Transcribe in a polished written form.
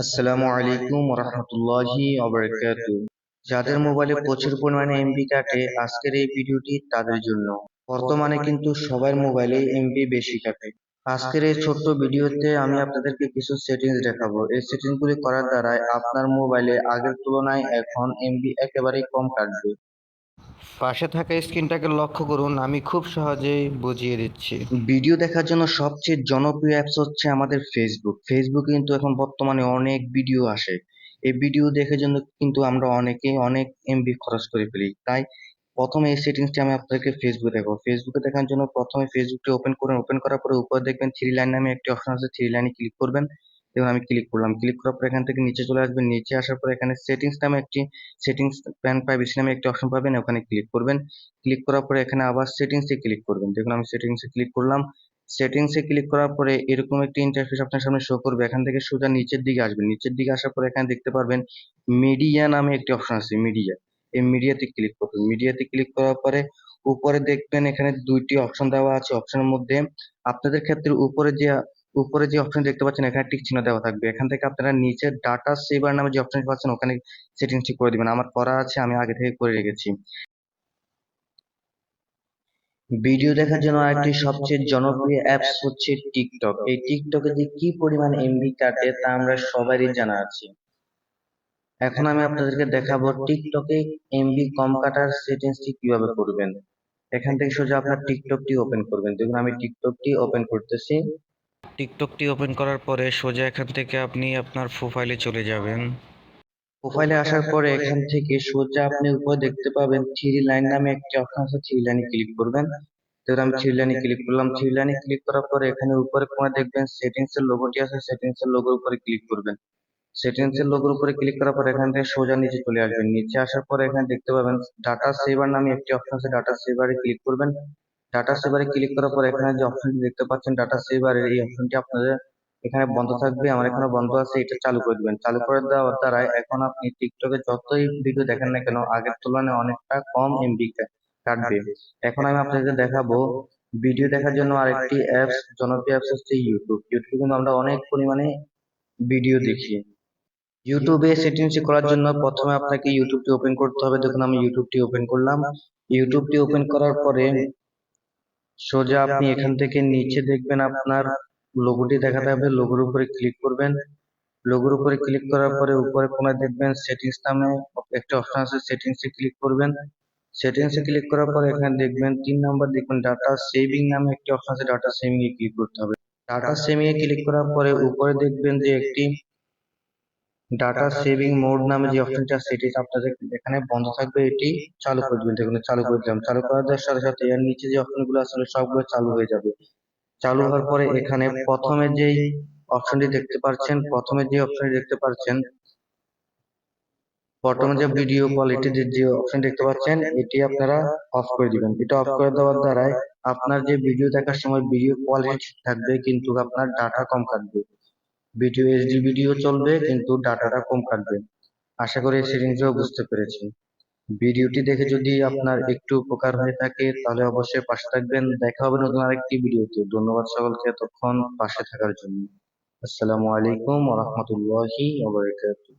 আসসালামু আলাইকুম রহমতুল্লাহি ওয়া যাদের মোবাইলে প্রচুর পরিমাণে এমবি কাটে, আজকের এই ভিডিওটি তাদের জন্য। বর্তমানে কিন্তু সবার মোবাইলে এমবি বেশি কাটে। আজকের এই ছোট্ট ভিডিওতে আমি আপনাদেরকে কিছু সেটিংস দেখাবো। এই সেটিংস গুলি করার দ্বারা আপনার মোবাইলে আগের তুলনায় এখন এমবি একেবারেই কম কাটবে। পাশে থাকা স্ক্রিনটাকে লক্ষ্য করুন, আমি খুব সহজেই বুঝিয়ে দিচ্ছি। ভিডিও দেখার জন্য সবচেয়ে জনপ্রিয় অ্যাপস হচ্ছে আমাদের ফেসবুক। ফেসবুকে কিন্তু এখন বর্তমানে অনেক ভিডিও আসে। এই ভিডিও দেখার জন্য কিন্তু আমরা অনেকেই অনেক এমবি খরচ করে ফেলি। তাই প্রথমে এই সেটিংসটি আমি আপনাদেরকে ফেসবুকে দেখাবো। ফেসবুকে দেখার জন্য প্রথমে ফেসবুকটি ওপেন করুন। ওপেন করার পরে উপরে দেখবেন থ্রি লাইন নামে একটি অপশন আছে, থ্রি লাইনে ক্লিক করবেন। এবং আমি ক্লিক করলাম। ক্লিক করার পর এখান থেকে নিচে চলে আসবেন। নিচে আসার পর এখানে সেটিংস নামে একটি সেটিংস প্যান প্রাইভেসি নামে একটি অপশন পাবেন, ওখানে ক্লিক করবেন। ক্লিক করার পরে এখানে আবার সেটিংসে ক্লিক করবেন। দেখুন আমি সেটিংসে ক্লিক করলাম। সেটিংসে ক্লিক করার পরে এরকম একটি ইন্টারফেস আপনার সামনে শো করবে। এখান থেকে সোজা নিচের দিকে আসবেন। নিচের দিকে আসার পরে এখানে দেখতে পারবেন মিডিয়া নামে একটি অপশন আছে, মিডিয়া। এই মিডিয়াতে ক্লিক করবেন। মিডিয়াতে ক্লিক করার পরে উপরে দেখবেন এখানে দুইটি অপশন দেওয়া আছে। অপশনের মধ্যে আপনাদের ক্ষেত্রে উপরে যে অপশন দেখতে পাচ্ছেন এখানে টিক চিহ্ন দেওয়া থাকবে। এখান থেকে আপনারা নিচে ডাটা সেভার নামে যে অপশন পাচ্ছেন ওখানে সেটিংসটি করে দিবেন। আমার করা আছে, আমি আগে থেকে করে রেখেছি। ভিডিও দেখার জন্য আরেকটি সবচেয়ে জনপ্রিয় অ্যাপস হচ্ছে টিকটক। এই টিকটকে যে কি পরিমাণ এমবি কাটে তা আমরা সবারই জানা আছে। এখন আমি আপনাদেরকে দেখাবো টিকটকে এমবি কম কাটার সেটিংসটি কিভাবে করবেন। এখান থেকে সোজা আপনার টিকটকটি ওপেন করবেন। দেখুন আমি টিকটকটি ওপেন করতেছি। টিকটকটি ওপেন করার পরে সোজা এখান থেকে আপনি আপনার প্রোফাইলে চলে যাবেন। প্রোফাইলে আসার পরে এখান থেকে সোজা আপনি উপরে দেখতে পাবেন থ্রি লাইন নামে একটি অপশন আছে, থ্রি লাইনে ক্লিক করবেন। তো আমি থ্রি লাইনে ক্লিক করলাম। থ্রি লাইনে ক্লিক করার পরে এখানে উপরে কোণে দেখবেন সেটিংস এর লোগোটি আছে, সেটিংস এর লোগোর উপরে ক্লিক করবেন। সেটিংস এর লোগোর উপরে ক্লিক করার পর এখান থেকে সোজা নিচে চলে আসবেন। নিচে আসার পরে এখানে দেখতে পাবেন ডাটা সেভার নামে একটি অপশন আছে, ডাটা সেভারে ক্লিক করবেন। ডাটা সেভারে ক্লিক করার পর এখানে যে অপশনটি দেখতে পাচ্ছেন ডাটা সেভারের, এই অপশনটি আপনাদের এখানে বন্ধ থাকবে। আমার এখানে বন্ধ আছে, এটা চালু করে দিবেন। চালু করে দেওয়ার দ্বারা এখন আপনি টিকটকে যতই ভিডিও দেখেন না কেন আগের তুলনায় অনেকটা কম এমবি কাটবে। এখন আমি আপনাদের দেখাবো ভিডিও দেখার জন্য আরেকটি অ্যাপস, জনপ্রিয় অ্যাপস হচ্ছে ইউটিউব। ইউটিউবে কিন্তু আমরা অনেক পরিমাণে ভিডিও দেখি। ইউটিউবে সেটিংস করার জন্য প্রথমে আপনাকে ইউটিউবটি ওপেন করতে হবে। দেখুন আমি ইউটিউবটি ওপেন করলাম। ইউটিউবটি ওপেন করার পরে সোজা আপনি এখান থেকে নিচে দেখবেন আপনার লোগোটি দেখাতে হবে, লোগোর উপরে ক্লিক করবেন। লোগোর উপরে ক্লিক করার পরে উপরে কোণায় দেখবেন সেটিংস নামে একটা অপশন আছে, সেটিংসে ক্লিক করবেন। সেটিংসে ক্লিক করার পরে এখানে দেখবেন 3 নম্বর দেখবেন ডাটা সেভিং নামে একটি অপশন আছে, ডাটা সেভিং এ ক্লিক করতে হবে। ডাটা সেভিং এ ক্লিক করার পরে উপরে দেখবেন যে একটি ডাটা সেভিং মোড নামে যে অপশনটা আছে সেটি আপনাদের এখানে বন্ধ থাকবে, এটি চালু করে দিবেন। দেখুন চালু করে দিলাম। চালু করার সাথে সাথে এর নিচে যে অপশনগুলো আছে সবগুলো চালু হয়ে যাবে। চালু হওয়ার পরে এখানে প্রথমে যে অপশনটি দেখতে পাচ্ছেন বর্তমানে যে ভিডিও কোয়ালিটি যে অপশন দেখতে পাচ্ছেন এটি আপনারা অফ করে দিবেন। এটা অফ করে দেওয়ার দ্বারাই আপনার যে ভিডিও দেখার সময় ভিডিও কোয়ালিটি ঠিক থাকবে কিন্তু আপনার ডাটা কম কাটবে। ভিডিও এইচডি ভিডিও চলবে কিন্তু ডাটাটা কম কাটবে। আশা করি এই সেটিংসও বুঝতে পেরেছেন। ভিডিওটি দেখে যদি আপনার একটু উপকার হয়ে থাকে তাহলে অবশ্যই পাশে থাকবেন। দেখা হবে নতুন আরেকটি ভিডিওতে। ধন্যবাদ সকলকে এতক্ষণ পাশে থাকার জন্য। আসসালামু আলাইকুম ওয়া রাহমাতুল্লাহি ওয়া বারাকাতুহু।